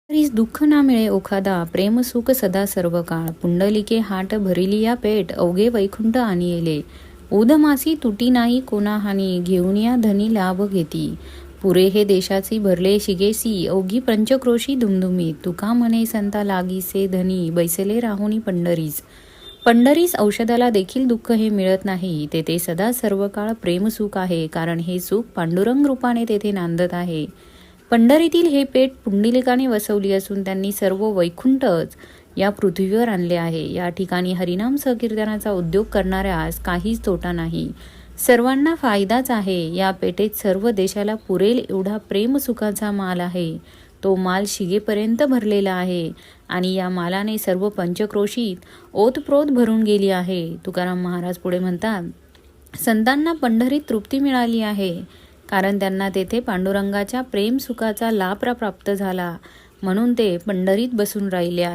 पंढरीस दुःख ना मिळे ओखादा, प्रेम सुख सदा सर्व काळ. पुंडलिके हाट भरिलिया पेट, अवघे वैकुंठ आणिले. उदमासी तुटी नाही कोणा हानी, घेऊन या धनी लाभ घेती. पुरे हे देशाची भरले शिगेसी, अवघी पंचक्रोशी दुमदुमीत. तुका म्हणे संता लागीसे धनी, बैसले राहुनी पंढरीस. पंढरीस औषधाला देखील दुःख हे मिळत नाही. तेथे सदा सर्व काळ प्रेम सुख आहे, कारण हे सुख पांडुरंग रूपाने तेथे नांदत आहे. पंढरीतील हे पेट पुंडलिकाने वसवली असून त्यांनी सर्व वैकुंठच या पृथ्वीवर आणले आहे. या ठिकाणी हरिनाम संकीर्तनाचा उद्योग करणाऱ्यास काहीच तोटा नाही, सर्वांना फायदाच आहे. या पेटेत सर्व देशाला पुरेल एवढा प्रेम सुखाचा माल आहे. तो माल शिगेपर्यंत भरलेला आहे आणि या मालाने सर्व पंचक्रोशीत ओतप्रोत भरून गेली आहे. तुकाराम महाराज पुढे म्हणतात, संतांना पंढरीत तृप्ती मिळाली आहे, कारण त्यांना तेथे पांडुरंगाच्या प्रेम सुखाचा लाभ प्राप्त झाला, म्हणून ते पंढरीत बसून राहिले आहेत.